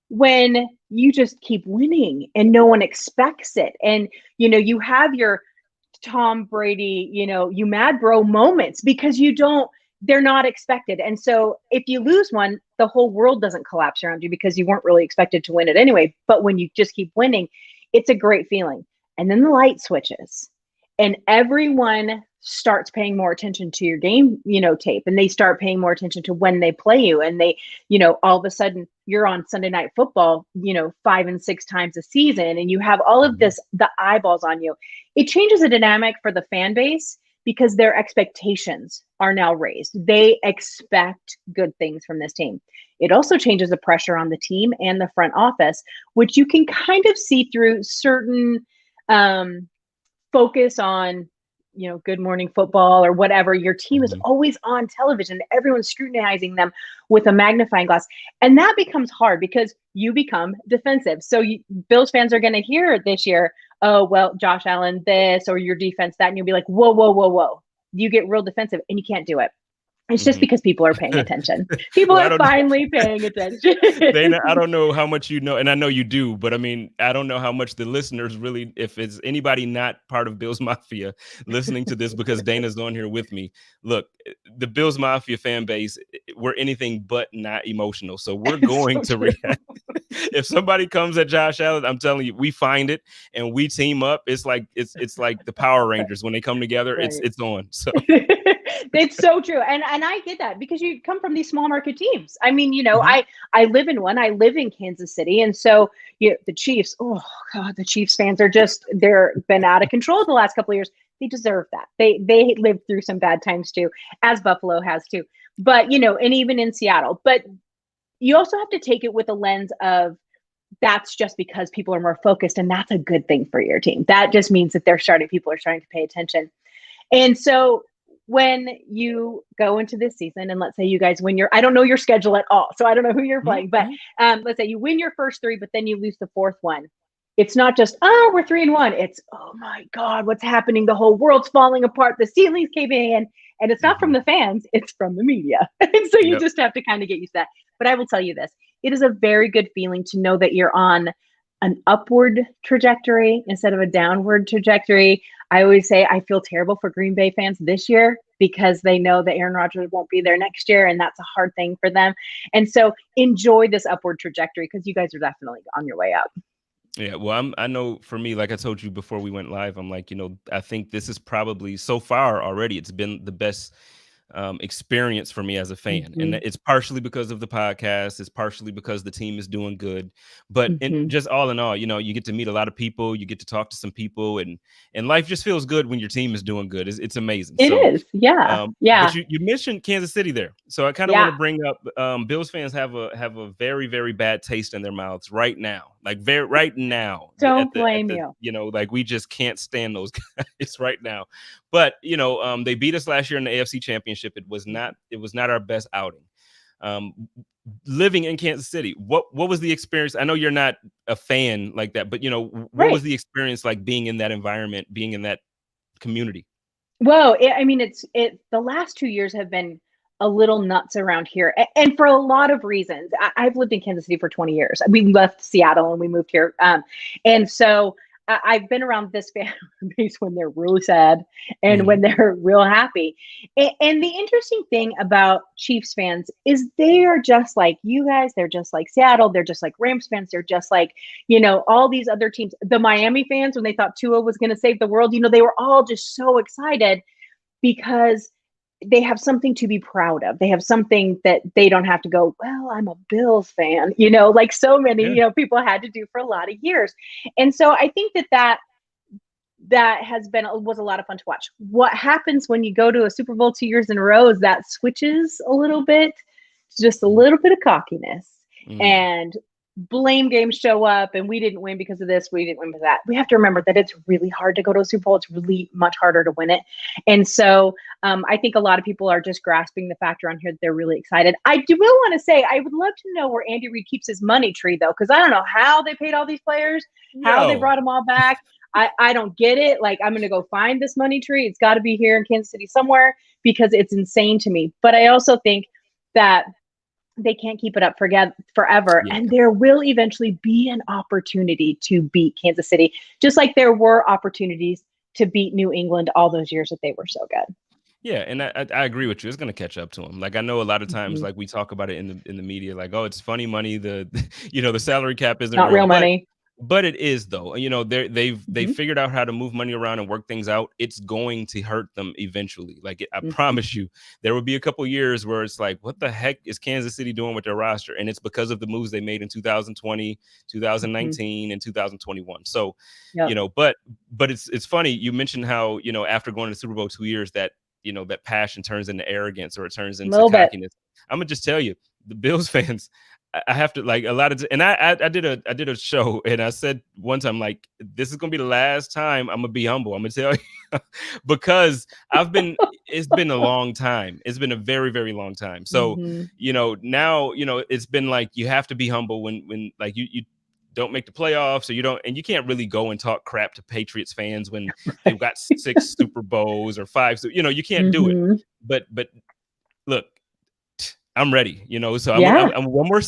when you just keep winning and no one expects it. And, you have your Tom Brady, you mad bro moments because they're not expected. And so if you lose one, the whole world doesn't collapse around you because you weren't really expected to win it anyway. But when you just keep winning, it's a great feeling. And then the light switches and everyone starts paying more attention to your game, tape, and they start paying more attention to when they play you. And they, all of a sudden you're on Sunday Night Football, 5 and 6 times a season, and you have all of this, the eyeballs on you. It changes the dynamic for the fan base because their expectations are now raised. They expect good things from this team. It also changes the pressure on the team and the front office, which you can kind of see through certain focus on, Good Morning Football or whatever. Your team is always on television. Everyone's scrutinizing them with a magnifying glass. And that becomes hard because you become defensive. So Bills fans are going to hear this year, oh, well, Josh Allen this, or your defense that, and you'll be like, whoa, whoa, whoa, whoa. You get real defensive and you can't do it. It's just because people are paying attention. People are finally paying attention. Dayna, I don't know how much you know, and I know you do, but I mean, I don't know how much the listeners really, if it's anybody not part of Bills Mafia listening to this, because Dayna's on here with me. Look, the Bills Mafia fan base, we're anything but not emotional. So we're going to react. If somebody comes at Josh Allen, I'm telling you, we find it and we team up. It's like the Power Rangers when they come together. Right. It's on. So it's so true. And I get that because you come from these small market teams. I mean, I live in one. I live in Kansas City. And so the Chiefs, oh God, the Chiefs fans are they're been out of control the last couple of years. They deserve that. They lived through some bad times too, as Buffalo has too. But, and even in Seattle. But you also have to take it with a lens of that's just because people are more focused, and that's a good thing for your team. That just means that people are starting to pay attention. And so when you go into this season, and let's say you guys win I don't know your schedule at all, so I don't know who you're playing, but let's say you win your first 3, but then you lose the 4th one. It's not just, oh, we're 3-1. It's, oh my God, what's happening? The whole world's falling apart. The ceiling's caving in. And it's not from the fans, it's from the media. And so you just have to kind of get used to that. But I will tell you this, it is a very good feeling to know that you're on an upward trajectory instead of a downward trajectory. I always say I feel terrible for Green Bay fans this year because they know that Aaron Rodgers won't be there next year, and that's a hard thing for them. And so enjoy this upward trajectory because you guys are definitely on your way up. Yeah, well, I know for me, like I told you before we went live, I'm like, I think this is probably so far already, it's been the best experience for me as a fan. And it's partially because of the podcast. It's partially because the team is doing good. But just all in all, you get to meet a lot of people. You get to talk to some people, and life just feels good when your team is doing good. It's amazing. It is. Yeah. But you mentioned Kansas City there. So I kind of want to bring up Bills fans have a very, very bad taste in their mouths right now. Like right now. Don't blame you. Like we just can't stand those guys right now. But they beat us last year in the AFC Championship. It was not our best outing. Living in Kansas City, what was the experience? I know you're not a fan like that, but what was the experience like being in that environment, being in that community? Well, the last 2 years have been a little nuts around here, and for a lot of reasons. I've lived in Kansas City for 20 years. We left Seattle and we moved here, and so I've been around this fan base when they're really sad and when they're real happy. And the interesting thing about Chiefs fans is they are just like you guys. They're just like Seattle. They're just like Rams fans. They're just like, all these other teams. The Miami fans, when they thought Tua was going to save the world, they were all just so excited because they have something to be proud of. They have something that they don't have to go, well, I'm a Bills fan, like so many, people had to do for a lot of years. And so I think that was a lot of fun to watch. What happens when you go to a Super Bowl 2 years in a row is that switches a little bit, just a little bit of cockiness and blame games show up, and we didn't win because of this, we didn't win because of that. We have to remember that it's really hard to go to a Super Bowl. It's really much harder to win it. And so I think a lot of people are just grasping the factor on here that they're really excited. I will want to say, I would love to know where Andy Reid keeps his money tree, though, because I don't know how they paid all these players, how they brought them all back. I don't get it. Like, I'm going to go find this money tree. It's got to be here in Kansas City somewhere because it's insane to me. But I also think that they can't keep it up forever. Yeah. And there will eventually be an opportunity to beat Kansas City, just like there were opportunities to beat New England all those years that they were so good. Yeah, and I agree with you. It's going to catch up to them. Like, I know a lot of times, like we talk about it in the media, like, oh, it's funny money. The salary cap isn't not real money. But it is though. They've Mhm, figured out how to move money around and work things out. It's going to hurt them eventually. I mhm, promise you, there will be a couple years where it's like, what the heck is Kansas City doing with their roster? And it's because of the moves they made in 2020, mhm. 2019, and 2021. So, Yep, but it's funny. You mentioned how, after going to the Super Bowl 2 years, that that passion turns into arrogance or it turns a into little bit. cockiness. I'm gonna just tell you, the Bills fans, I have to, like, a lot of, and I did a show and I said one time, like, this is gonna be the last time I'm gonna be humble. I'm gonna tell you because it's been a long time. It's been a very, very long time. So, Mhm. now, it's been like you have to be humble when like you don't make the playoffs, or you don't, and you can't really go and talk crap to Patriots fans when they've got 6 Super Bowls or five. So, you can't do it. Mhm. But look, I'm ready, so Yeah, I'm one more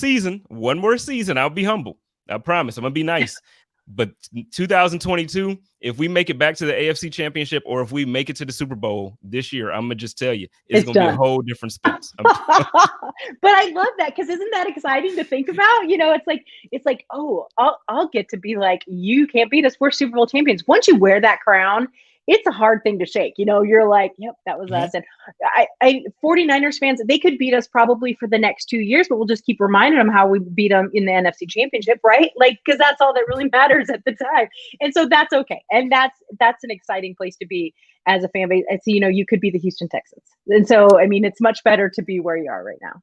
season. I'll be humble. I promise. I'm gonna be nice. But 2022, if we make it back to the AFC Championship, or if we make it to the Super Bowl this year, I'm gonna just tell you, it's it's gonna be a done. whole different Spence. But I love that because isn't that exciting to think about? It's like, oh, I'll get to be like, you can't beat us. We're Super Bowl champions. Once you wear that crown, it's a hard thing to shake. You're like, yep, that was Mhm. us. And 49ers fans, they could beat us probably for the next 2 years, but we'll just keep reminding them how we beat them in the NFC Championship, right? Like, because that's all that really matters at the time. And so that's okay. And that's an exciting place to be as a fan base. And so, you could be the Houston Texans. And so, I mean, it's much better to be where you are right now.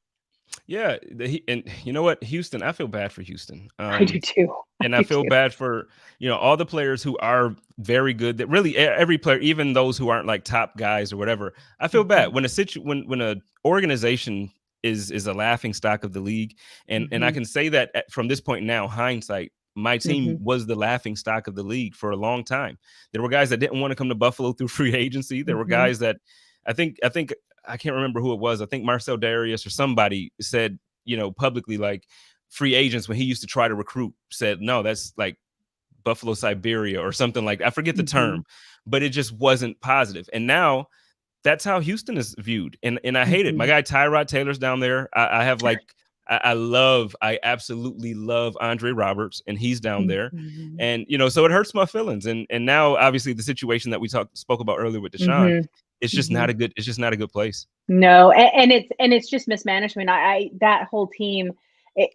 Yeah, and you know what, Houston, I feel bad for Houston. I do too. I And I do feel too. bad for, all the players who are very good. That really, every player, even those who aren't like top guys or whatever. I feel bad Mhm, when when a organization is a laughing stock of the league, and I mhm, can say that from this point now, hindsight, my team mhm, was the laughing stock of the league for a long time. There were guys that didn't want to come to Buffalo through free agency. There were mhm, guys that I think I can't remember who it was. I think Marcel Darius or somebody said, publicly, like, free agents when he used to try to recruit said, no, that's like Buffalo Siberia or something, like, I forget the term, mhm, but it just wasn't positive. And now that's how Houston is viewed. And I hate it. My mhm, guy Tyrod Taylor's down there. I have like I absolutely love Andre Roberts, and he's down there. mhm, And so it hurts my feelings. And now obviously the situation that we spoke about earlier with Deshaun, mhm, mhm. it's just not a good place. No, and it's just mismanagement. I that whole team. It,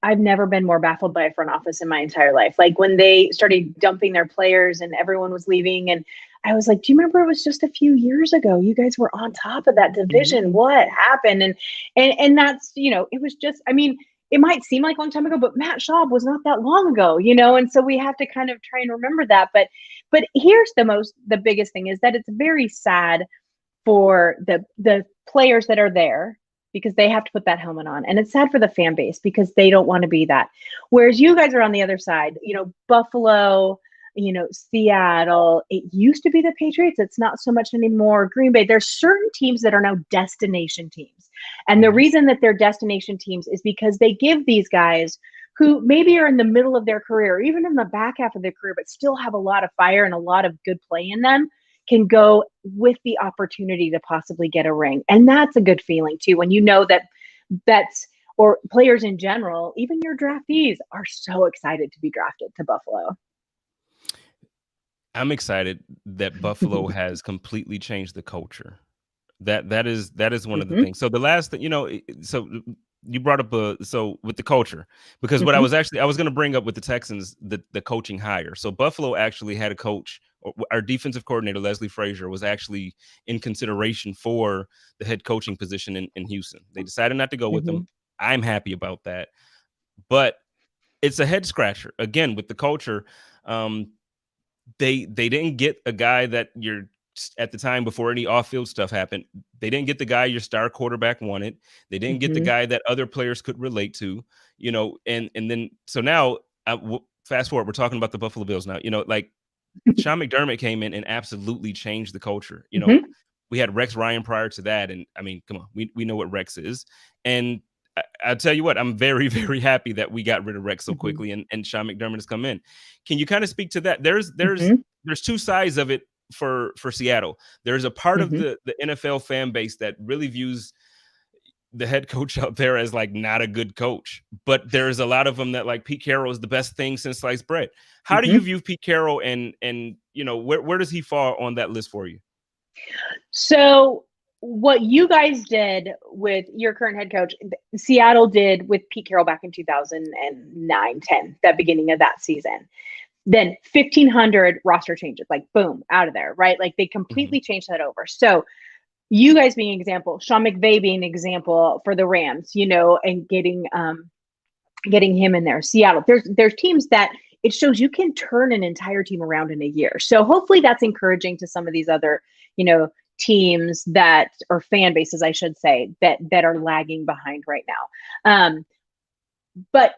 I've never been more baffled by a front office in my entire life. Like when they started dumping their players and everyone was leaving, and I was like, "Do you remember it was just a few years ago? You guys were on top of that Mhm. division. What happened?" And that's it was just. I mean, it might seem like a long time ago, but Matt Schaub was not that long ago. And so we have to kind of try and remember that. But here's the biggest thing is that it's very sad for the players that are there because they have to put that helmet on, and it's sad for the fan base because they don't want to be that, whereas you guys are on the other side. Buffalo, Seattle, it used to be the Patriots, it's not so much anymore. Green Bay, there's certain teams that are now destination teams, and the Mhm. reason that they're destination teams is because they give these guys who maybe are in the middle of their career or even in the back half of their career but still have a lot of fire and a lot of good play in them, can go with the opportunity to possibly get a ring. And that's a good feeling too, when you know that bets or players in general, even your draftees, are so excited to be drafted to Buffalo. I'm excited that Buffalo has completely changed the culture. That is one of the Hmm. things. So the last thing, so you brought up so with the culture, because what Hmm. I was going to bring up with the Texans, the coaching hire. So Buffalo actually had a coach, our defensive coordinator Leslie Frazier was actually in consideration for the head coaching position in Houston. They decided not to go with Hmm. him. I'm happy about that, but it's a head scratcher again with the culture. Um, they didn't get a guy that you're at the time before any off-field stuff happened. They didn't get the guy your star quarterback wanted. They didn't get the Hmm. guy that other players could relate to, and then so now fast forward, we're talking about the Buffalo Bills now. Like Sean McDermott came in and absolutely changed the culture. Hmm. We had Rex Ryan prior to that, and I mean, come on, we know what Rex is, and I'll tell you what, I'm very very happy that we got rid of Rex so Hmm. quickly, and Sean McDermott has come in. Can you kind of speak to that? Hmm. There's two sides of it for Seattle. There's a part of Hmm. the NFL fan base that really views the head coach out there as like not a good coach, but there's a lot of them that like Pete Carroll is the best thing since sliced bread. How do you view Pete Carroll, and where does he fall on that list for you? So what you guys did with your current head coach, Seattle did with Pete Carroll back in 2009-10, that beginning of that season. Then 1,500 roster changes, like boom, out of there, right? Like they completely changed that over. So you guys being an example, Sean McVay being an example for the Rams, and getting him in there. Seattle, there's teams that it shows you can turn an entire team around in a year. So hopefully that's encouraging to some of these other, teams that, or fan bases, I should say, that are lagging behind right now. But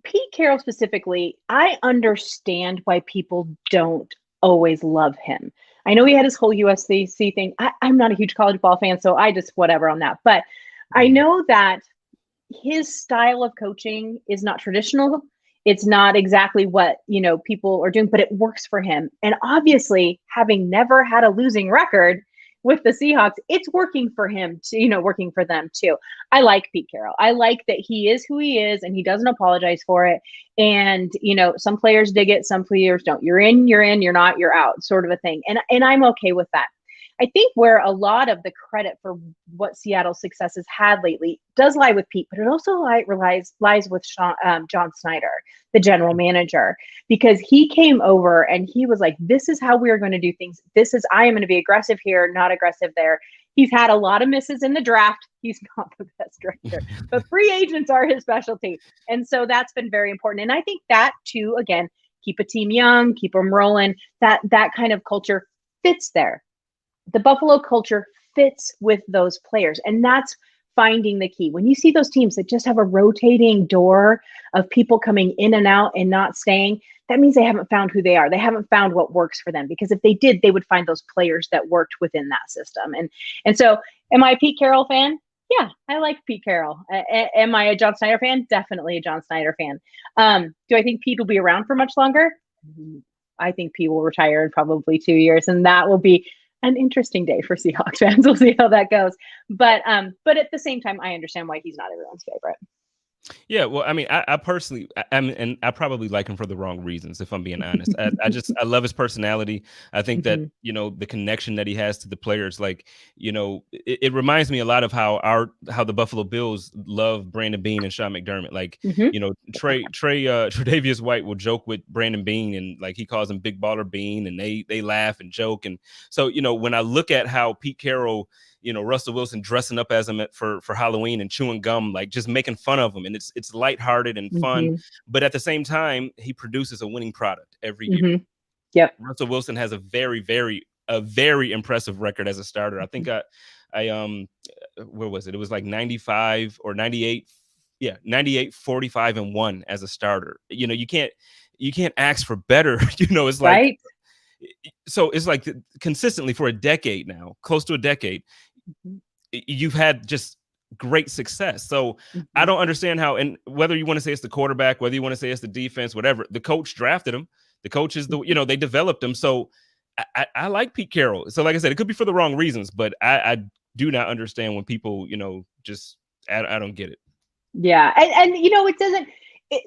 Pete Carroll specifically, I understand why people don't always love him. I know he had his whole USC thing. I'm not a huge college ball fan, so I just whatever on that. But I know that his style of coaching is not traditional. It's not exactly what, people are doing, but it works for him. And obviously, having never had a losing record with the Seahawks, it's working for him to, working for them too. I like Pete Carroll. I like that he is who he is and he doesn't apologize for it. And, some players dig it, some players don't. You're in, you're not, you're out, sort of a thing. And I'm okay with that. I think where a lot of the credit for what Seattle's successes had lately does lie with Pete, but it also lies with John Snyder, the general manager, because he came over and he was like, this is how we are going to do things. I am going to be aggressive here, not aggressive there. He's had a lot of misses in the draft. He's not the best director, but free agents are his specialty. And so that's been very important. And I think that too, again, keep a team young, keep them rolling, that kind of culture fits there. The Buffalo culture fits with those players. And that's finding the key. When you see those teams that just have a rotating door of people coming in and out and not staying, that means they haven't found who they are. They haven't found what works for them, because if they did, they would find those players that worked within that system. And so am I a Pete Carroll fan? Yeah, I like Pete Carroll. Am I a John Snyder fan? Definitely a John Snyder fan. Do I think Pete will be around for much longer? I think Pete will retire in probably 2 years, and that will be an interesting day for Seahawks fans. We'll see how that goes. But at the same time, I understand why he's not everyone's favorite. Yeah, well, I mean, I personally, and I probably like him for the wrong reasons, if I'm being honest. I love his personality. I think that, the connection that he has to the players, like, it reminds me a lot of how the Buffalo Bills love Brandon Beane and Sean McDermott. Like, Tre'Davious White will joke with Brandon Beane, and like he calls him Big Baller Beane, and they laugh and joke. And so, when I look at how Pete Carroll, Russell Wilson dressing up as him for Halloween and chewing gum, like just making fun of him. And it's lighthearted and fun. But at the same time, he produces a winning product every year. Yep. Russell Wilson has a very impressive record as a starter. I think where was it? It was like 95 or 98. Yeah, 98, 45 and 1 as a starter. You can't ask for better. It's like, right? So it's like consistently for a decade now, close to a decade, you've had just great success. So I don't understand how, and whether you want to say it's the quarterback, whether you want to say it's the defense, whatever, the coach drafted him. The coach is they developed him. So I like Pete Carroll. So like I said, it could be for the wrong reasons, but I do not understand when people, just, I don't get it. Yeah. And it doesn't,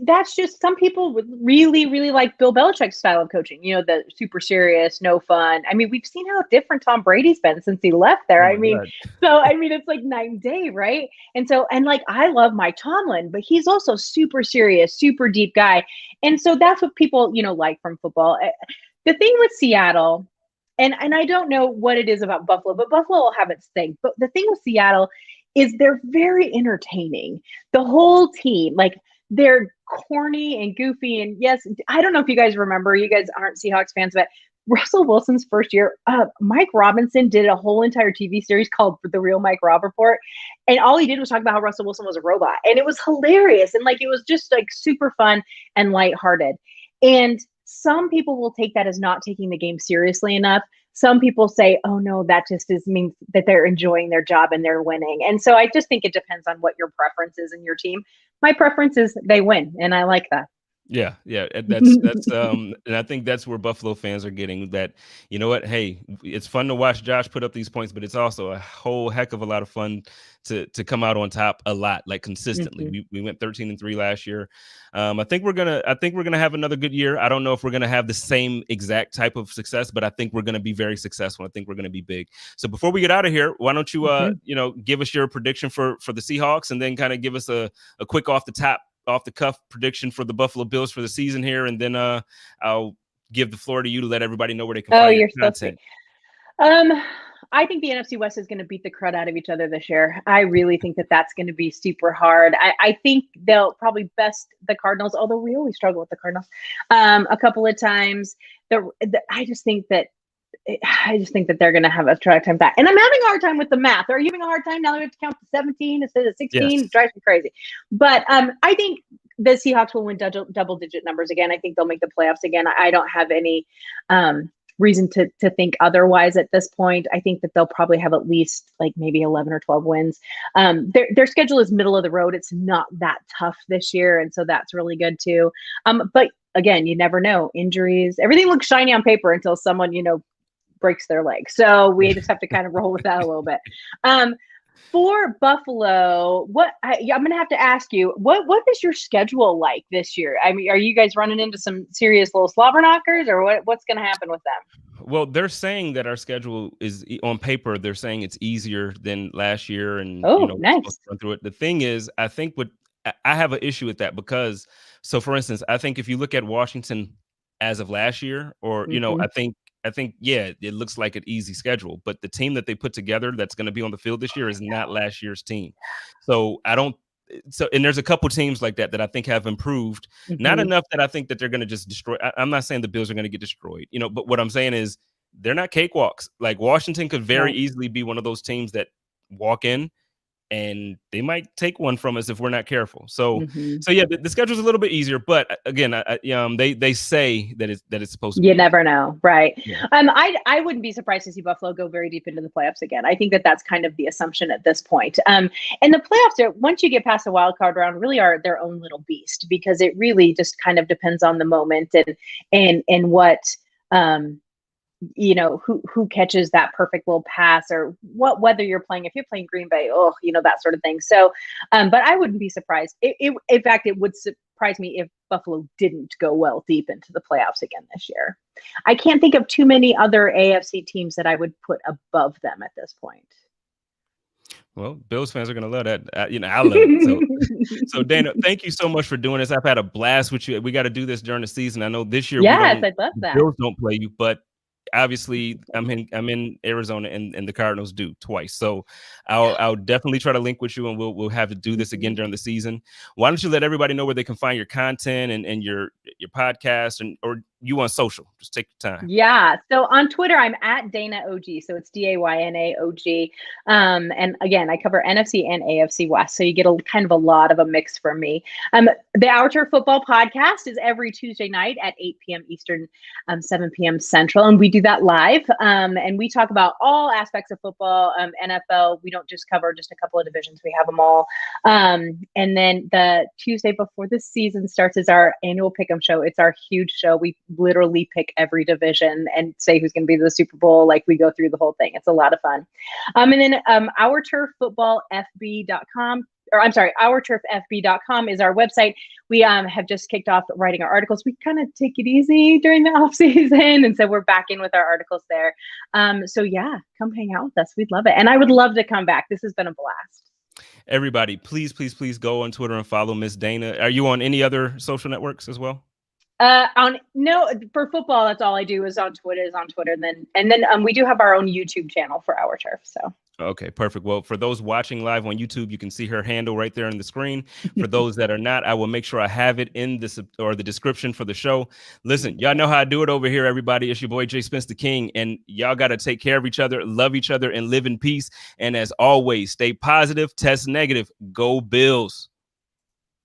that's just, some people would really, really like Bill Belichick's style of coaching, the super serious, no fun. I mean, we've seen how different Tom Brady's been since he left there. It's like night and day, right? And so, and like, I love Mike Tomlin, but he's also super serious, super deep guy. And so that's what people, like from football. The thing with Seattle, and I don't know what it is about Buffalo, but Buffalo will have its thing. But the thing with Seattle is they're very entertaining. The whole team, like, they're corny and goofy. And yes, I don't know if you guys remember, you guys aren't Seahawks fans, but Russell Wilson's first year, Mike Robinson did a whole entire TV series called The Real Mike Rob Report. And all he did was talk about how Russell Wilson was a robot. And it was hilarious. And like, it was just like super fun and lighthearted. And some people will take that as not taking the game seriously enough. Some people say, oh no, that just means that they're enjoying their job and they're winning. And so I just think it depends on what your preference is in your team. My preference is they win, and I like that. Yeah, yeah, and that's and I think that's where Buffalo fans are getting that. You know what? Hey, it's fun to watch Josh put up these points, but it's also a whole heck of a lot of fun to come out on top a lot, like consistently. Mhm. We went 13-3 last year. I think we're gonna have another good year. I don't know if we're gonna have the same exact type of success, but I think we're gonna be very successful. I think we're gonna be big. So before we get out of here, why don't you Mhm. give us your prediction for the Seahawks, and then kind of give us a quick off the cuff prediction for the Buffalo Bills for the season here, and then I'll give the floor to you to let everybody know where they can Oh, find your you're so sweet. content. Um, I think the NFC West is going to beat the crud out of each other this year. I really think that that's going to be super hard. I think they'll probably best the Cardinals, although we always struggle with the Cardinals a couple of times. I just think that they're going to have a try time back. And I'm having a hard time with the math. Are you having a hard time now that we have to count to 17 instead of 16? Yes. It drives me crazy. But I think the Seahawks will win double digit numbers again. I think they'll make the playoffs again. I don't have any reason to think otherwise at this point. I think that they'll probably have at least like maybe 11 or 12 wins. Their schedule is middle of the road. It's not that tough this year. And so that's really good too. But again, you never know. Injuries, everything looks shiny on paper until someone, breaks their leg. So we just have to kind of roll with that a little bit. For Buffalo, I'm going to have to ask you, what is your schedule like this year? I mean, are you guys running into some serious little slobber knockers, or what's going to happen with them? Well, they're saying that our schedule is on paper. They're saying it's easier than last year, and Oh, we're supposed nice. to run through it. The thing is, I think I have an issue with that because, so for instance, I think if you look at Washington as of last year, or Mm-hmm. I think yeah, it looks like an easy schedule, but the team that they put together that's going to be on the field this year is not last year's team. So I don't. So and there's a couple teams like that I think have improved, not Mm-hmm. enough that I think that they're going to just destroy. I'm not saying the Bills are going to get destroyed, but what I'm saying is they're not cakewalks. Like Washington could very Right. easily be one of those teams that walk in and they might take one from us if we're not careful. So, Mm-hmm. so yeah, the schedule's a little bit easier, but again, they say that it's supposed to be You easy. never know, right? Yeah. I wouldn't be surprised to see Buffalo go very deep into the playoffs again. I think that that's kind of the assumption at this point. And the playoffs are, once you get past the wild card round, really are their own little beast because it really just kind of depends on the moment and what who catches that perfect little pass or what weather you're playing. If you're playing Green Bay, that sort of thing. So, but I wouldn't be surprised. In fact, it would surprise me if Buffalo didn't go well deep into the playoffs again this year. I can't think of too many other AFC teams that I would put above them at this point. Well, Bills fans are gonna love that. I love it. So Dayna, thank you so much for doing this. I've had a blast with you. We got to do this during the season. I know this year Yes, I'd love the that. Bills don't play you, but obviously I'm in Arizona and the Cardinals do twice. So I'll definitely try to link with you and we'll have to do this again during the season. Why don't you let everybody know where they can find your content and your podcast or you on social? Just take your time. Yeah. So on Twitter, I'm at Dayna OG. So it's DAYNAOG. And again, I cover NFC and AFC West. So you get a kind of a lot of a mix from me. The Our Turf Football podcast is every Tuesday night at 8 p.m. Eastern, 7 p.m. Central. And we do that live. And we talk about all aspects of football, NFL. We don't just cover just a couple of divisions. We have them all. And then the Tuesday before the season starts is our annual Pick'em show. It's our huge show. We literally pick every division and say who's going to be the Super Bowl. Like we go through the whole thing. It's a lot of fun. And then ourturffb.com, or I'm sorry, ourturffb.com is our website. We have just kicked off writing our articles. We kind of take it easy during the off season. And so we're back in with our articles there. So yeah, come hang out with us. We'd love it. And I would love to come back. This has been a blast. Everybody, please go on Twitter and follow Miss Dayna. Are you on any other social networks as well? For football, that's all I do is on Twitter. And then we do have our own YouTube channel for Our Turf. So okay, perfect. Well, for those watching live on YouTube, you can see her handle right there on the screen. For those that are not, I will make sure I have it in the description for the show. Listen, y'all know how I do it over here, everybody. It's your boy Jay Spence the King, and y'all got to take care of each other, love each other, and live in peace. And as always, stay positive, test negative, go Bills.